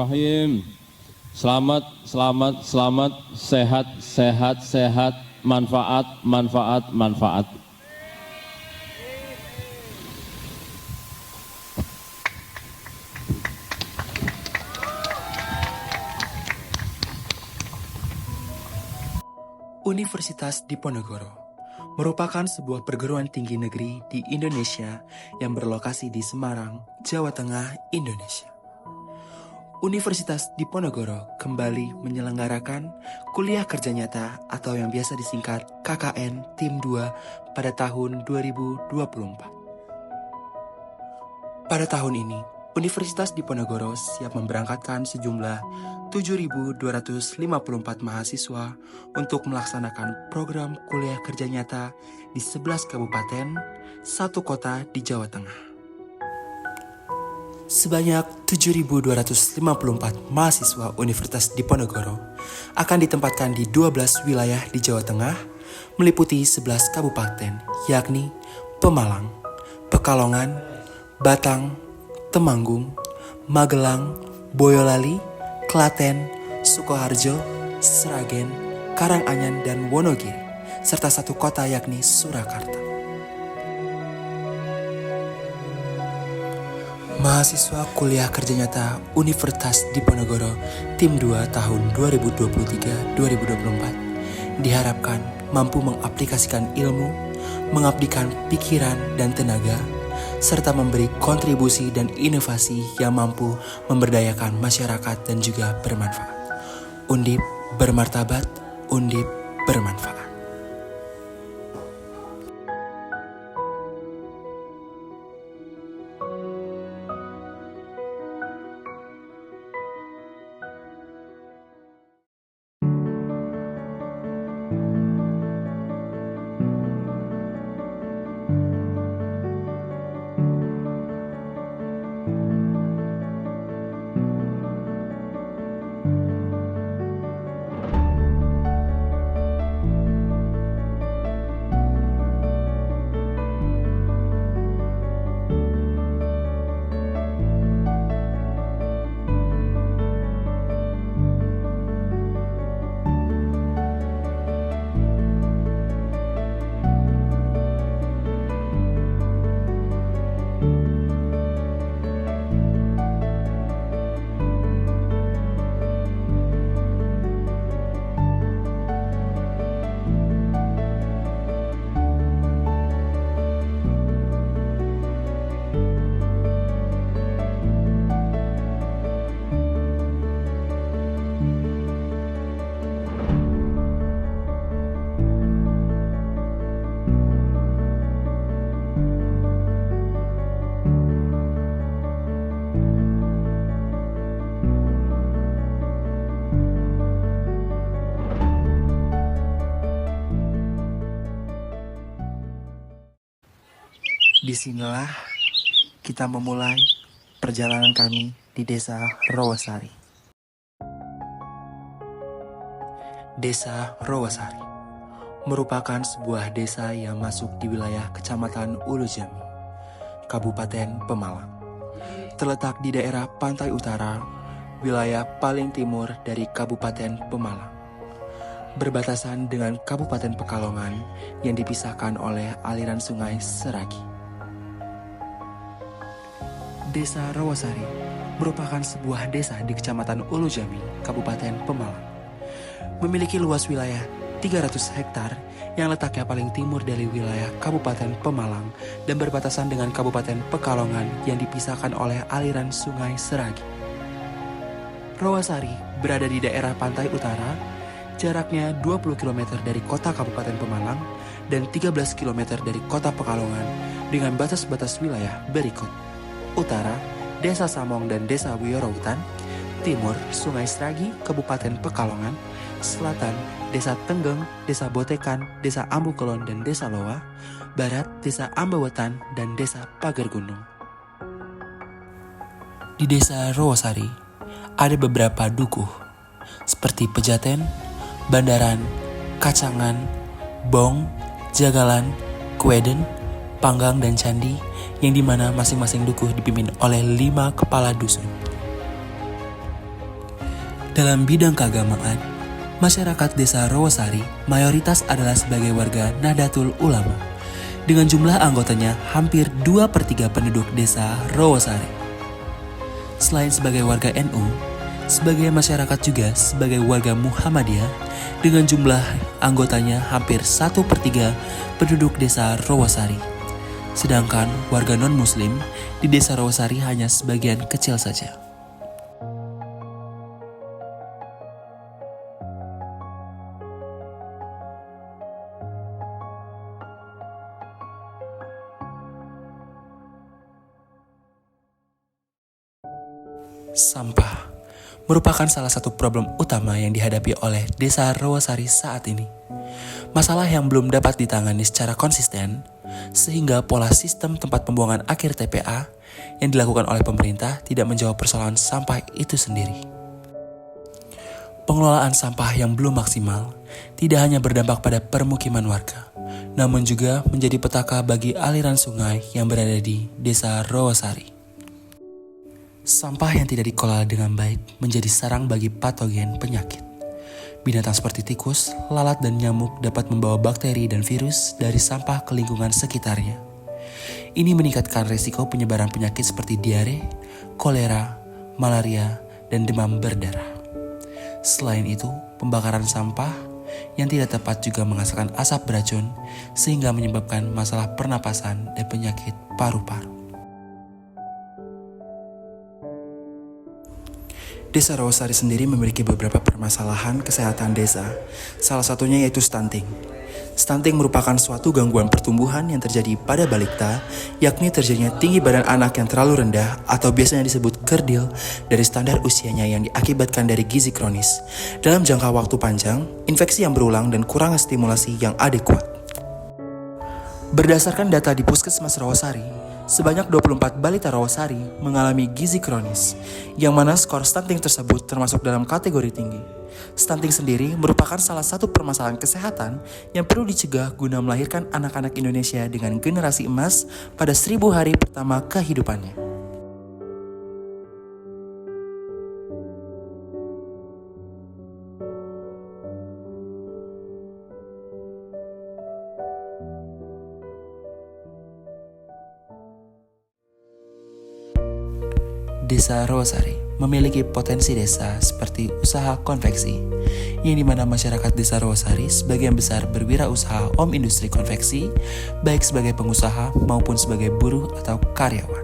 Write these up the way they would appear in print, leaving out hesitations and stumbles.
Bismillahirrahmanirrahim. Selamat, sehat, manfaat. Universitas Diponegoro merupakan sebuah perguruan tinggi negeri di Indonesia yang berlokasi di Semarang, Jawa Tengah, Indonesia. Universitas Diponegoro kembali menyelenggarakan kuliah kerja nyata atau yang biasa disingkat KKN Tim 2 pada tahun 2024. Pada tahun ini, Universitas Diponegoro siap memberangkatkan sejumlah 7.254 mahasiswa untuk melaksanakan program kuliah kerja nyata di 11 kabupaten, 1 kota di Jawa Tengah. Sebanyak 7.254 mahasiswa Universitas Diponegoro akan ditempatkan di 12 wilayah di Jawa Tengah, meliputi 11 kabupaten, yakni Pemalang, Pekalongan, Batang, Temanggung, Magelang, Boyolali, Klaten, Sukoharjo, Sragen, Karanganyar, dan Wonogiri, serta 1 kota yakni Surakarta. Mahasiswa kuliah kerja nyata Universitas Diponegoro Tim 2 tahun 2023-2024 diharapkan mampu mengaplikasikan ilmu, mengabdikan pikiran dan tenaga, serta memberi kontribusi dan inovasi yang mampu memberdayakan masyarakat dan juga bermanfaat. Undip bermartabat, Undip bermanfaat. Disinilah kita memulai perjalanan kami di Desa Rowosari. Desa Rowosari merupakan sebuah desa yang masuk di wilayah Kecamatan Ulujami, Kabupaten Pemalang. Terletak di daerah pantai utara, wilayah paling timur dari Kabupaten Pemalang. Berbatasan dengan Kabupaten Pekalongan yang dipisahkan oleh aliran sungai Seragi. Desa Rowosari merupakan sebuah desa di Kecamatan Ulujami, Kabupaten Pemalang. Memiliki luas wilayah 300 hektar yang letaknya paling timur dari wilayah Kabupaten Pemalang dan berbatasan dengan Kabupaten Pekalongan yang dipisahkan oleh aliran sungai Seragi. Rowosari berada di daerah pantai utara, jaraknya 20 km dari kota Kabupaten Pemalang dan 13 km dari kota Pekalongan dengan batas-batas wilayah berikut. Utara, Desa Samong dan Desa Wiyorowutan. Timur, Sungai Seragi, Kabupaten Pekalongan. Selatan, Desa Tenggeng, Desa Botekan, Desa Ambukelon, dan Desa Loa. Barat, Desa Ambawetan, dan Desa Pager Gunung. Di Desa Rowosari, ada beberapa dukuh, seperti Pejaten, Bandaran, Kacangan, Bong, Jagalan, Kweden, Panggang, dan Candi, yang dimana masing-masing dukuh dipimpin oleh 5 kepala dusun. Dalam bidang keagamaan, masyarakat desa Rawasari mayoritas adalah sebagai warga Nahdlatul Ulama, dengan jumlah anggotanya hampir 2/3 penduduk desa Rawasari. Selain sebagai warga NU, sebagai masyarakat juga sebagai warga Muhammadiyah dengan jumlah anggotanya hampir 1/3 penduduk desa Rawasari. Sedangkan warga non-muslim di desa Rawasari hanya sebagian kecil saja. Sampah merupakan salah satu problem utama yang dihadapi oleh desa Rawasari saat ini. Masalah yang belum dapat ditangani secara konsisten, sehingga pola sistem tempat pembuangan akhir TPA yang dilakukan oleh pemerintah tidak menjawab persoalan sampah itu sendiri. Pengelolaan sampah yang belum maksimal tidak hanya berdampak pada permukiman warga, namun juga menjadi petaka bagi aliran sungai yang berada di desa Rawasari. Sampah yang tidak dikelola dengan baik menjadi sarang bagi patogen penyakit. Binatang seperti tikus, lalat, dan nyamuk dapat membawa bakteri dan virus dari sampah ke lingkungan sekitarnya. Ini meningkatkan risiko penyebaran penyakit seperti diare, kolera, malaria, dan demam berdarah. Selain itu, pembakaran sampah yang tidak tepat juga menghasilkan asap beracun sehingga menyebabkan masalah pernapasan dan penyakit paru-paru. Desa Rawasari sendiri memiliki beberapa permasalahan kesehatan desa, salah satunya yaitu stunting. Stunting merupakan suatu gangguan pertumbuhan yang terjadi pada balita, yakni terjadinya tinggi badan anak yang terlalu rendah atau biasanya disebut kerdil dari standar usianya yang diakibatkan dari gizi kronis. Dalam jangka waktu panjang, infeksi yang berulang dan kurangnya stimulasi yang adekuat. Berdasarkan data di Puskesmas Rawasari, sebanyak 24 balita Rawasari mengalami gizi kronis, yang mana skor stunting tersebut termasuk dalam kategori tinggi. Stunting sendiri merupakan salah satu permasalahan kesehatan yang perlu dicegah guna melahirkan anak-anak Indonesia dengan generasi emas pada 1000 hari pertama kehidupannya. Desa Rawasari memiliki potensi desa seperti usaha konveksi, yang dimana masyarakat desa Rawasari sebagian besar berwirausaha industri konveksi, baik sebagai pengusaha maupun sebagai buruh atau karyawan.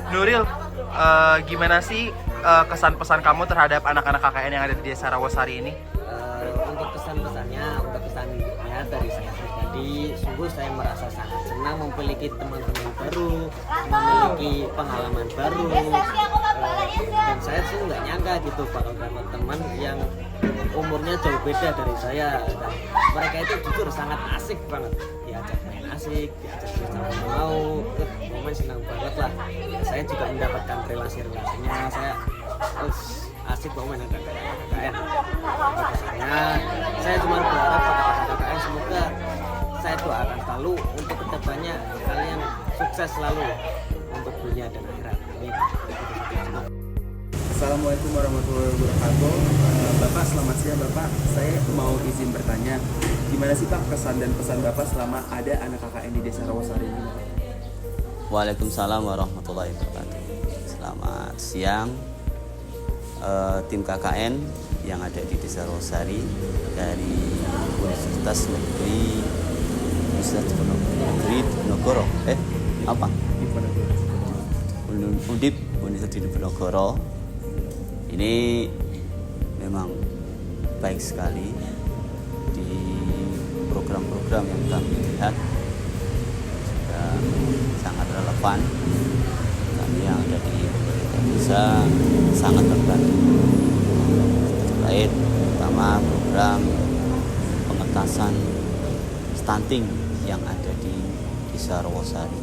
Nuril, gimana sih kesan pesan kamu terhadap anak-anak KKN yang ada di Desa Rawasari ini? Untuk kesan-pesannya dari saya pribadi, sungguh saya merasa sangat senang memiliki teman-teman baru, memiliki pengalaman baru, dan saya sih nggak nyangka gitu bakal dapat teman yang umurnya jauh beda dari saya. Dan mereka itu jujur sangat asik banget, diajak main asik, diajak bersama mau, momen senang banget lah. Ya, saya juga mendapatkan relasi-relasinya, saya asik banget dengan KKN. Saya cuma berharap pada KKN, semoga saya doakan selalu untuk kedepannya kalian sukses selalu untuk dunia dan akhirat. Amin. Assalamualaikum warahmatullahi wabarakatuh. Bapak, selamat siang Bapak. Saya mau izin bertanya, gimana sih Pak kesan dan pesan Bapak selama ada anak KKN di Desa Rawasari ini? Waalaikumsalam warahmatullahi wabarakatuh. Selamat siang. Tim KKN yang ada di Desa Rawasari dari Universitas Negeri Diponegoro. Undip Universitas Diponegoro. Ini memang baik sekali di program-program yang kami lihat, juga sangat relevan. Kami yang ada di pemerintah desa sangat terbantu terkait pertama program pengentasan stunting yang ada di Desa Rawasari,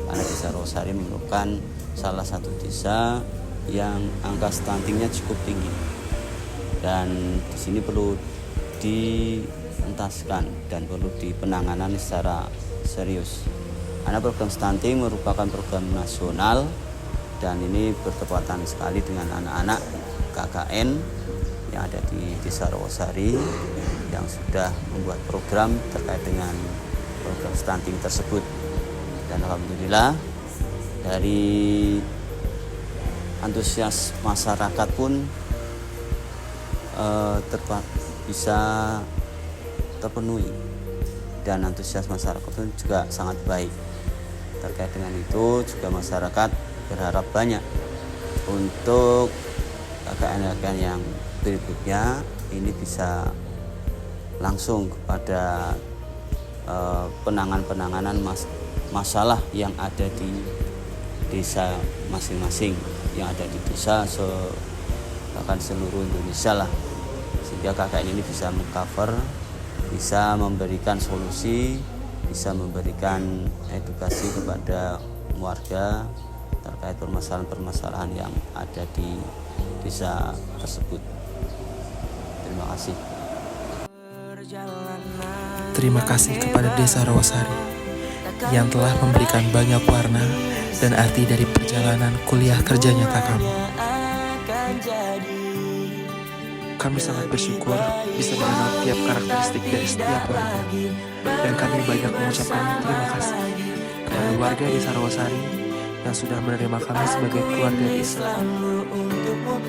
karena Desa Rawasari merupakan salah satu desa yang angka stuntingnya cukup tinggi, dan di sini perlu dientaskan dan perlu dipenanganan secara serius. Karena program stunting merupakan program nasional dan ini bertepatan sekali dengan anak-anak KKN yang ada di Desa Rawasari yang sudah membuat program terkait dengan program stunting tersebut. Dan alhamdulillah dari antusias masyarakat pun bisa terpenuhi, dan antusias masyarakat pun juga sangat baik. Terkait dengan itu juga masyarakat berharap banyak untuk KKN yang berikutnya ini bisa langsung kepada penanganan masalah yang ada di desa masing-masing, yang ada di desa bahkan seluruh Indonesia lah, sehingga KKN ini bisa mengcover, bisa memberikan solusi, bisa memberikan edukasi kepada warga terkait permasalahan-permasalahan yang ada di desa tersebut. Terima kasih. Terima kasih kepada Desa Rawasari yang telah memberikan banyak warna dan arti dari perjalanan kuliah kerja nyata kami. Kami sangat bersyukur bisa mengenal tiap karakteristik dari setiap warga, dan kami banyak mengucapkan terima kasih kepada warga Desa Rawasari yang sudah menerima kami sebagai keluarga Islam.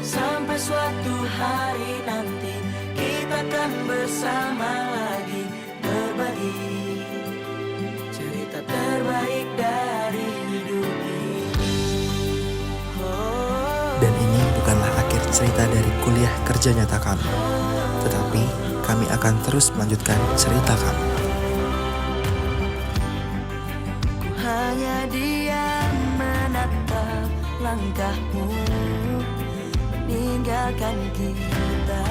Sampai suatu hari nanti kita akan bersama lagi berbagi cerita terbaik dari hidup ini. Dan ini bukanlah akhir cerita dari kuliah kerja nyata kami, tetapi kami akan terus melanjutkan cerita kami. Ku hanya diam menatap langkahmu meninggalkan kita.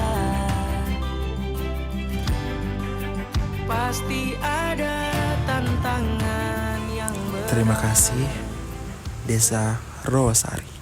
Pasti ada tantangan yang Terima kasih, Desa Rawasari.